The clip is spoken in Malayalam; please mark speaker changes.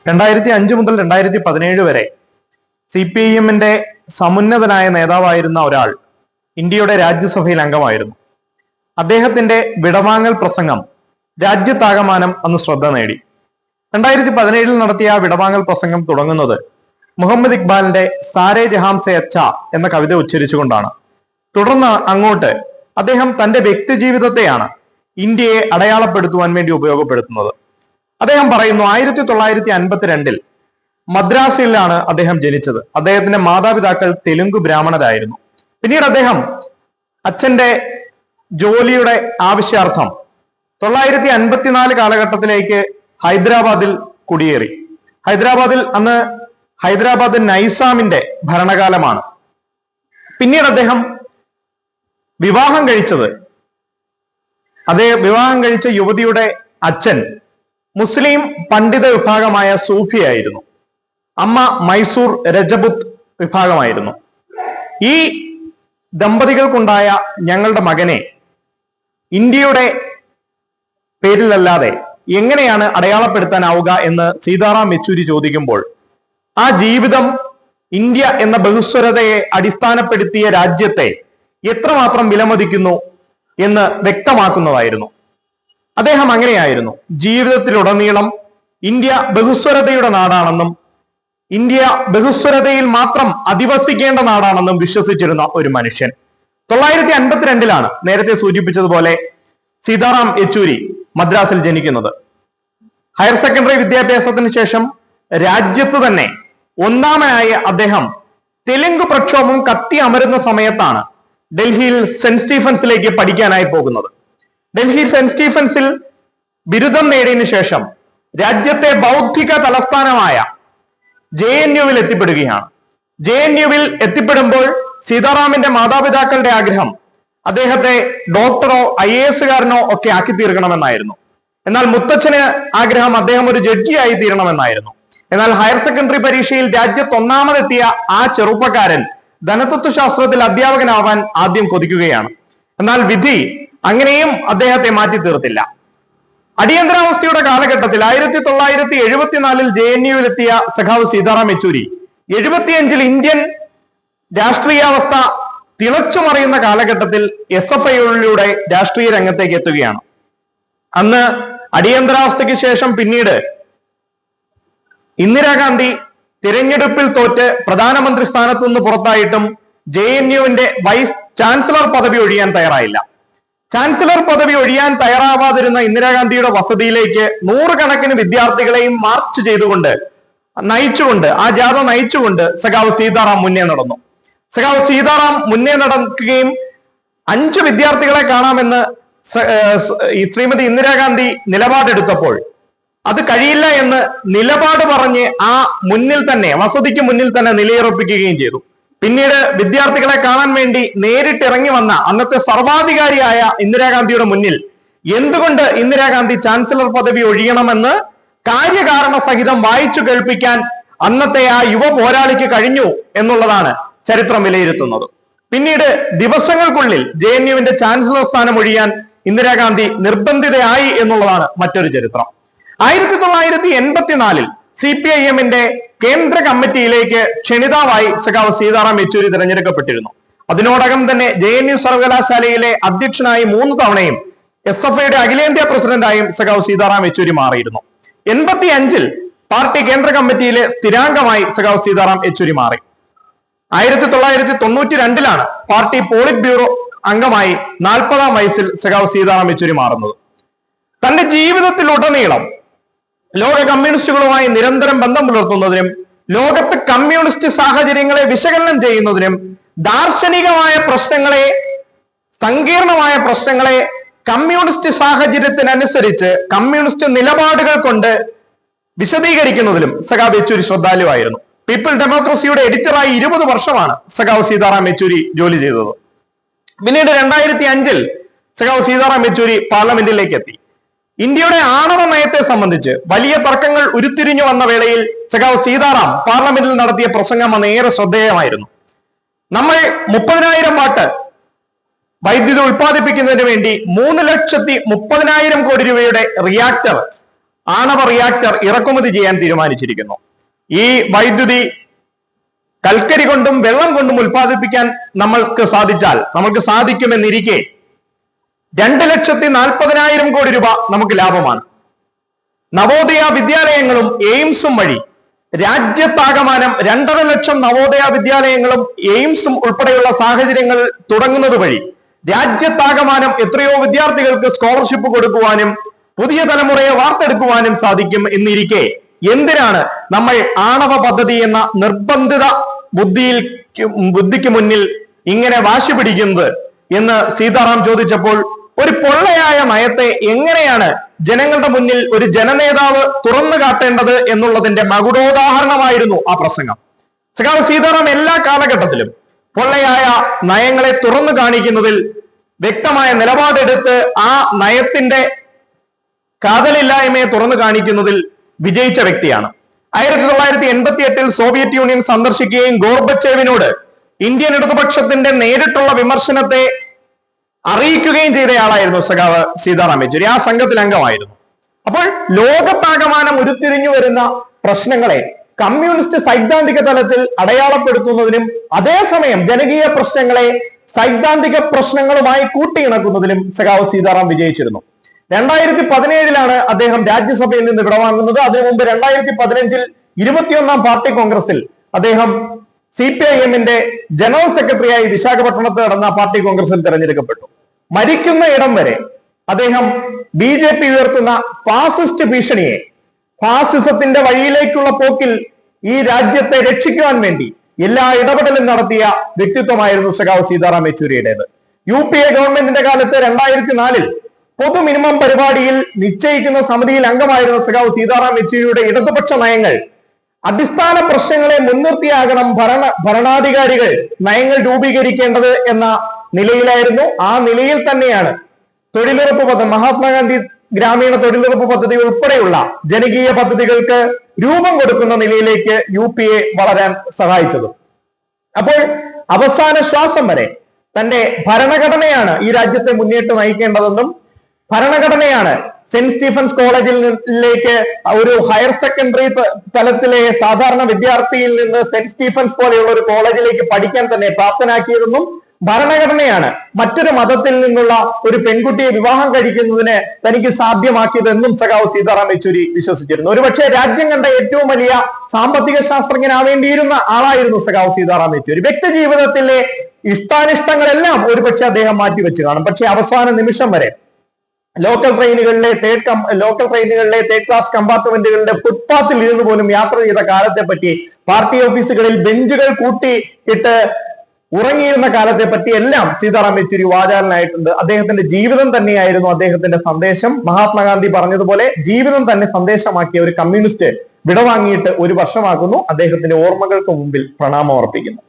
Speaker 1: 2005 മുതൽ 2017 വരെ CPIM-ന്റെ സമുന്നതനായ നേതാവായിരുന്ന ഒരാൾ ഇന്ത്യയുടെ രാജ്യസഭയിൽ അംഗമായിരുന്നു. അദ്ദേഹത്തിന്റെ വിടവാങ്ങൽ പ്രസംഗം രാജ്യത്താകമാനം അന്ന് ശ്രദ്ധ നേടി. 2017 നടത്തിയ ആ വിടവാങ്ങൽ പ്രസംഗം തുടങ്ങുന്നത് മുഹമ്മദ് ഇക്ബാലിന്റെ സാരേ ജഹാം സെ അച്ഛ എന്ന കവിത ഉച്ചരിച്ചുകൊണ്ടാണ്. തുടർന്ന് അങ്ങോട്ട് അദ്ദേഹം തന്റെ വ്യക്തി ജീവിതത്തെയാണ് ഇന്ത്യയെ അടയാളപ്പെടുത്തുവാൻ വേണ്ടി ഉപയോഗപ്പെടുത്തുന്നത്. അദ്ദേഹം പറയുന്നു, 1952 മദ്രാസിലാണ് അദ്ദേഹം ജനിച്ചത്. അദ്ദേഹത്തിന്റെ മാതാപിതാക്കൾ തെലുങ്ക് ബ്രാഹ്മണരായിരുന്നു. പിന്നീട് അദ്ദേഹം അച്ഛന്റെ ജോലിയുടെ ആവശ്യാർത്ഥം 954 കാലഘട്ടത്തിലേക്ക് ഹൈദരാബാദിൽ കുടിയേറി. അന്ന് ഹൈദരാബാദ് നൈസാമിന്റെ ഭരണകാലമാണ്. പിന്നീട് അദ്ദേഹം വിവാഹം കഴിച്ച യുവതിയുടെ അച്ഛൻ മുസ്ലിം പണ്ഡിത വിഭാഗമായ സൂഫിയായിരുന്നു. അമ്മ മൈസൂർ രജപുത്ത് വിഭാഗമായിരുന്നു. ഈ ദമ്പതികൾക്കുണ്ടായ ഞങ്ങളുടെ മകനെ ഇന്ത്യയുടെ പേരിലല്ലാതെ എങ്ങനെയാണ് അടയാളപ്പെടുത്താനാവുക എന്ന് സീതാറാം യെച്ചൂരി ചോദിക്കുമ്പോൾ ആ ജീവിതം ഇന്ത്യ എന്ന ബഹുസ്വരതയെ അടിസ്ഥാനപ്പെടുത്തിയ രാജ്യത്തെ എത്രമാത്രം വിലമതിക്കുന്നു എന്ന് വ്യക്തമാക്കുന്നതായിരുന്നു. അദ്ദേഹം അങ്ങനെയായിരുന്നു. ജീവിതത്തിലുടനീളം ഇന്ത്യ ബഹുസ്വരതയുടെ നാടാണെന്നും ഇന്ത്യ ബഹുസ്വരതയിൽ മാത്രം അധിവസിക്കേണ്ട നാടാണെന്നും വിശ്വസിച്ചിരുന്ന ഒരു മനുഷ്യൻ. 952 നേരത്തെ സൂചിപ്പിച്ചതുപോലെ സീതാറാം യെച്ചൂരി മദ്രാസിൽ ജനിക്കുന്നത്. ഹയർ സെക്കൻഡറി വിദ്യാഭ്യാസത്തിന് ശേഷം രാജ്യത്ത് തന്നെ ഒന്നാമനായ അദ്ദേഹം തെലുങ്ക് പ്രക്ഷോഭം കത്തി അമരുന്ന സമയത്താണ് ഡൽഹിയിൽ സെന്റ് സ്റ്റീഫൻസിലേക്ക് പഠിക്കാനായി പോകുന്നത്. ഡൽഹി സെന്റ് സ്റ്റീഫൻസിൽ ബിരുദം നേടിയതിനു ശേഷം രാജ്യത്തെ ബൗദ്ധിക തലസ്ഥാനമായ JNU-വിൽ എത്തിപ്പെടുകയാണ്. JNU-വിൽ എത്തിപ്പെടുമ്പോൾ സീതാറാമിന്റെ മാതാപിതാക്കളുടെ ആഗ്രഹം അദ്ദേഹത്തെ ഡോക്ടറോ IAS-കാരനോ ഒക്കെ ആക്കി തീർക്കണമെന്നായിരുന്നു. എന്നാൽ മുത്തച്ഛന് ആഗ്രഹം അദ്ദേഹം ഒരു ജഡ്ജിയായി തീരണമെന്നായിരുന്നു. എന്നാൽ ഹയർ സെക്കൻഡറി പരീക്ഷയിൽ രാജ്യത്ത് ഒന്നാമതെത്തിയ ആ ചെറുപ്പക്കാരൻ ധനതത്വശാസ്ത്രത്തിൽ അധ്യാപകനാവാൻ ആദ്യം കൊതിക്കുകയാണ്. എന്നാൽ വിധി അങ്ങനെയും അദ്ദേഹത്തെ മാറ്റി തീർത്തില്ല. അടിയന്തരാവസ്ഥയുടെ കാലഘട്ടത്തിൽ 1974 JNU-വിൽ എത്തിയ സഖാവ് സീതാറാം യെച്ചൂരി 75 ഇന്ത്യൻ രാഷ്ട്രീയാവസ്ഥ തിളച്ചുമറിയുന്ന കാലഘട്ടത്തിൽ SFI-യിലൂടെ രാഷ്ട്രീയ രംഗത്തേക്ക് എത്തുകയാണ്. അന്ന് അടിയന്തരാവസ്ഥയ്ക്ക് ശേഷം പിന്നീട് ഇന്ദിരാഗാന്ധി തിരഞ്ഞെടുപ്പിൽ തോറ്റ് പ്രധാനമന്ത്രി സ്ഥാനത്ത് നിന്ന് പുറത്തായിട്ടും JNU-വിന്റെ വൈസ് ചാൻസലർ പദവി ഒഴിയാൻ തയ്യാറായില്ല. ചാൻസലർ പദവി ഒഴിയാൻ തയ്യാറാവാതിരുന്ന ഇന്ദിരാഗാന്ധിയുടെ വസതിയിലേക്ക് 100 കണക്കിന് വിദ്യാർത്ഥികളെയും മാർച്ച് ചെയ്തുകൊണ്ട് ആ ജാഥ നയിച്ചുകൊണ്ട് സഖാവ് സീതാറാം മുന്നേ നടന്നു. സഖാവ് സീതാറാം മുന്നേ നടക്കുകയും 5 വിദ്യാർത്ഥികളെ കാണാമെന്ന് ശ്രീമതി ഇന്ദിരാഗാന്ധി നിലപാടെടുത്തപ്പോൾ അത് കഴിയില്ല എന്ന് നിലപാട് പറഞ്ഞ് ആ വസതിക്ക് മുന്നിൽ തന്നെ നിലയുറപ്പിക്കുകയും ചെയ്തു. പിന്നീട് വിദ്യാർത്ഥികളെ കാണാൻ വേണ്ടി നേരിട്ടിറങ്ങി വന്ന അന്നത്തെ സർവാധികാരിയായ ഇന്ദിരാഗാന്ധിയുടെ മുന്നിൽ എന്തുകൊണ്ട് ഇന്ദിരാഗാന്ധി ചാൻസലർ പദവി ഒഴിയണമെന്ന് കാര്യകാരണ സഹിതം വായിച്ചു കേൾപ്പിക്കാൻ അന്നത്തെ ആ യുവ പോരാളിക്ക് കഴിഞ്ഞു എന്നുള്ളതാണ് ചരിത്രം വിലയിരുത്തുന്നത്. പിന്നീട് ദിവസങ്ങൾക്കുള്ളിൽ JNU-വിന്റെ ചാൻസലർ സ്ഥാനം ഒഴിയാൻ ഇന്ദിരാഗാന്ധി നിർബന്ധിതയായി എന്നുള്ളതാണ് മറ്റൊരു ചരിത്രം. 1984 CPIM-ന്റെ കേന്ദ്ര കമ്മിറ്റിയിലേക്ക് ക്ഷണിതാവായി സഖാവ് സീതാറാം യെച്ചൂരി തിരഞ്ഞെടുക്കപ്പെട്ടിരുന്നു. അതിനോടകം തന്നെ JNU സർവകലാശാലയിലെ അധ്യക്ഷനായി 3 തവണയും SFI-യുടെ അഖിലേന്ത്യാ പ്രസിഡന്റായും സഖാവ് സീതാറാം യെച്ചൂരി മാറിയിരുന്നു. 85 പാർട്ടി കേന്ദ്ര കമ്മിറ്റിയിലെ സ്ഥിരാംഗമായി സഖാവ് സീതാറാം യെച്ചൂരി മാറി. 1992 പാർട്ടി പോളിറ്റ് ബ്യൂറോ അംഗമായി 40-ാം വയസ്സിൽ സഖാവ് സീതാറാം യെച്ചൂരി മാറുന്നത്. തന്റെ ജീവിതത്തിലുടനീളം ലോക കമ്മ്യൂണിസ്റ്റുകളുമായി നിരന്തരം ബന്ധം പുലർത്തുന്നതിനും ലോകത്ത് കമ്മ്യൂണിസ്റ്റ് സാഹചര്യങ്ങളെ വിശകലനം ചെയ്യുന്നതിനും ദാർശനികമായ പ്രശ്നങ്ങളെ സങ്കീർണമായ പ്രശ്നങ്ങളെ കമ്മ്യൂണിസ്റ്റ് സാഹചര്യത്തിനനുസരിച്ച് കമ്മ്യൂണിസ്റ്റ് നിലപാടുകൾ കൊണ്ട് വിശദീകരിക്കുന്നതിലും സഖാവ് യെച്ചൂരി ശ്രദ്ധാലുവായിരുന്നു. പീപ്പിൾ ഡെമോക്രസിയുടെ എഡിറ്ററായി 20 വർഷമാണ് സഖാവ് സീതാറാം യെച്ചൂരി ജോലി ചെയ്തത്. പിന്നീട് 2005 സഖാവ് സീതാറാം യെച്ചൂരി പാർലമെന്റിലേക്ക് എത്തി. ഇന്ത്യയുടെ ആണവ നയത്തെ സംബന്ധിച്ച് വലിയ തർക്കങ്ങൾ ഉരുത്തിരിഞ്ഞു വന്ന വേളയിൽ സഖാവ് സീതാറാം പാർലമെന്റിൽ നടത്തിയ പ്രസംഗം അന്ന് ഏറെ ശ്രദ്ധേയമായിരുന്നു. നമ്മൾ 30,000 വാട്ട് വൈദ്യുതി ഉൽപ്പാദിപ്പിക്കുന്നതിന് വേണ്ടി 3,30,000 കോടി രൂപയുടെ റിയാക്ടർ ആണവ റിയാക്ടർ ഇറക്കുമതി ചെയ്യാൻ തീരുമാനിച്ചിരിക്കുന്നു. ഈ വൈദ്യുതി കൽക്കരി കൊണ്ടും വെള്ളം കൊണ്ടും ഉൽപ്പാദിപ്പിക്കാൻ നമ്മൾക്ക് സാധിക്കുമെന്നിരിക്കെ 2,40,000 കോടി രൂപ നമുക്ക് ലാഭമാണ്. നവോദയ വിദ്യാലയങ്ങളും എയിംസും വഴി രാജ്യത്താകമാനം 2.5 ലക്ഷം നവോദയ വിദ്യാലയങ്ങളും എയിംസും ഉൾപ്പെടെയുള്ള സാഹചര്യങ്ങൾ തുടങ്ങുന്നത് വഴി രാജ്യത്താകമാനം എത്രയോ വിദ്യാർത്ഥികൾക്ക് സ്കോളർഷിപ്പ് കൊടുക്കുവാനും പുതിയ തലമുറയെ വാർത്തെടുക്കുവാനും സാധിക്കും എന്നിരിക്കെ എന്തിനാണ് നമ്മൾ ആണവ പദ്ധതി എന്ന നിർബന്ധിത ബുദ്ധിക്ക് മുന്നിൽ ഇങ്ങനെ വാശി പിടിക്കുന്നത് എന്ന് സീതാറാം ചോദിച്ചപ്പോൾ ഒരു പൊള്ളയായ നയത്തെ എങ്ങനെയാണ് ജനങ്ങളുടെ മുന്നിൽ ഒരു ജനനേതാവ് തുറന്നു കാട്ടേണ്ടത് എന്നുള്ളതിന്റെ മകുടോദാഹരണമായിരുന്നു ആ പ്രസംഗം. സഖാവ് സീതാറാം എല്ലാ കാലഘട്ടത്തിലും പൊള്ളയായ നയങ്ങളെ തുറന്നു കാണിക്കുന്നതിൽ വ്യക്തമായ നിലപാടെടുത്ത് ആ നയത്തിന്റെ കാതലില്ലായ്മയെ തുറന്നു കാണിക്കുന്നതിൽ വിജയിച്ച വ്യക്തിയാണ്. 1988 സോവിയറ്റ് യൂണിയൻ സന്ദർശിക്കുകയും ഗോർബച്ചേവിനോട് ഇന്ത്യൻ ഇടതുപക്ഷത്തിന്റെ നേരിട്ടുള്ള വിമർശനത്തെ അറിയിക്കുകയും ചെയ്തയാളായിരുന്നു സഖാവ് സീതാറാം യെച്ചൂരി. ആ സംഘത്തിൽ അംഗമായിരുന്നു. അപ്പോൾ ലോകത്താകമാനം ഉരുത്തിരിഞ്ഞു വരുന്ന പ്രശ്നങ്ങളെ കമ്മ്യൂണിസ്റ്റ് സൈദ്ധാന്തിക തലത്തിൽ അടയാളപ്പെടുത്തുന്നതിനും അതേസമയം ജനകീയ പ്രശ്നങ്ങളെ സൈദ്ധാന്തിക പ്രശ്നങ്ങളുമായി കൂട്ടിയിണക്കുന്നതിലും സഖാവ് സീതാറാം വിജയിച്ചിരുന്നു. 2017 അദ്ദേഹം രാജ്യസഭയിൽ നിന്ന് വിടവാങ്ങുന്നത്. അതിനു മുമ്പ് 2015 21ാം പാർട്ടി കോൺഗ്രസിൽ അദ്ദേഹം CPIM-ന്റെ ജനറൽ സെക്രട്ടറിയായി വിശാഖപട്ടണത്ത് നടന്ന പാർട്ടി കോൺഗ്രസിൽ തെരഞ്ഞെടുക്കപ്പെട്ടു. മരിക്കുന്ന ഇടം വരെ അദ്ദേഹം BJP ഉയർത്തുന്ന ഫാസിസ്റ്റ് ഭീഷണിയെ, ഫാസിസത്തിന്റെ വഴിയിലേക്കുള്ള പോക്കിൽ ഈ രാജ്യത്തെ രക്ഷിക്കുവാൻ വേണ്ടി എല്ലാ ഇടപെടലും നടത്തിയ വ്യക്തിത്വമായിരുന്നു സഖാവ് സീതാറാം യെച്ചൂരിയുടേത്. UPA ഗവൺമെന്റിന്റെ കാലത്ത് 2004 പൊതു മിനിമം പരിപാടിയിൽ നിശ്ചയിക്കുന്ന സമിതിയിൽ അംഗമായിരുന്ന സഖാവ് സീതാറാം യെച്ചൂരിയുടെ ഇടതുപക്ഷ നയങ്ങൾ അടിസ്ഥാന പ്രശ്നങ്ങളെ മുൻനിർത്തിയാകണം ഭരണാധികാരികൾ നയങ്ങൾ രൂപീകരിക്കേണ്ടത് എന്ന നിലയിലായിരുന്നു. ആ നിലയിൽ തന്നെയാണ് തൊഴിലുറപ്പ് പദ്ധതി, മഹാത്മാഗാന്ധി ഗ്രാമീണ തൊഴിലുറപ്പ് പദ്ധതി ഉൾപ്പെടെയുള്ള ജനകീയ പദ്ധതികൾക്ക് രൂപം കൊടുക്കുന്ന നിലയിലേക്ക് UPA വളരാൻ സഹായിച്ചത്. അപ്പോൾ അവസാന ശ്വാസം വരെ തന്റെ ഭരണഘടനയാണ് ഈ രാജ്യത്തെ മുന്നേറ്റ് നയിക്കേണ്ടതെന്നും ഭരണഘടനയാണ് സെന്റ് സ്റ്റീഫൻസ് കോളേജിലേക്ക് ഒരു ഹയർ സെക്കൻഡറി തലത്തിലെ സാധാരണ വിദ്യാർത്ഥിയിൽ നിന്ന് സെന്റ് സ്റ്റീഫൻസ് പോലെയുള്ള ഒരു കോളേജിലേക്ക് പഠിക്കാൻ തന്നെ പ്രാപ്തനാക്കിയതെന്നും ഭരണഘടനയാണ് മറ്റൊരു മതത്തിൽ നിന്നുള്ള ഒരു പെൺകുട്ടിയെ വിവാഹം കഴിക്കുന്നതിന് തനിക്ക് സാധ്യമാക്കിയതെന്നും സഖാവ് സീതാറാം യെച്ചൂരി വിശ്വസിച്ചിരുന്നു. ഒരുപക്ഷെ രാജ്യം കണ്ട ഏറ്റവും വലിയ സാമ്പത്തിക ശാസ്ത്രജ്ഞനാവേണ്ടിയിരുന്ന ആളായിരുന്നു സഖാവ് സീതാറാം യെച്ചൂരി. വ്യക്തി ജീവിതത്തിലെ ഇഷ്ടാനിഷ്ടങ്ങളെല്ലാം ഒരുപക്ഷെ അദ്ദേഹം മാറ്റിവെച്ച് കാണും. പക്ഷെ അവസാന നിമിഷം വരെ ലോക്കൽ ട്രെയിനുകളിലെ തേർഡ് ക്ലാസ് കമ്പാർട്ട്മെന്റുകളുടെ ഫുട്പാത്തിൽ ഇരുന്ന് പോലും യാത്ര ചെയ്ത കാലത്തെ പറ്റി, പാർട്ടി ഓഫീസുകളിൽ ബെഞ്ചുകൾ കൂട്ടിയിട്ട് ഉറങ്ങിയിരുന്ന കാലത്തെ പറ്റി എല്ലാം സീതാറാം യെച്ചൂരി വാചാലനായിട്ടുണ്ട്. അദ്ദേഹത്തിന്റെ ജീവിതം തന്നെയായിരുന്നു അദ്ദേഹത്തിന്റെ സന്ദേശം. മഹാത്മാഗാന്ധി പറഞ്ഞതുപോലെ ജീവിതം തന്നെ സന്ദേശമാക്കിയ ഒരു കമ്മ്യൂണിസ്റ്റ് വിടവാങ്ങിയിട്ട് 1 വർഷമാകുന്നു. അദ്ദേഹത്തിന്റെ ഓർമ്മകൾക്ക് മുമ്പിൽ പ്രണാമം അർപ്പിക്കുന്നു.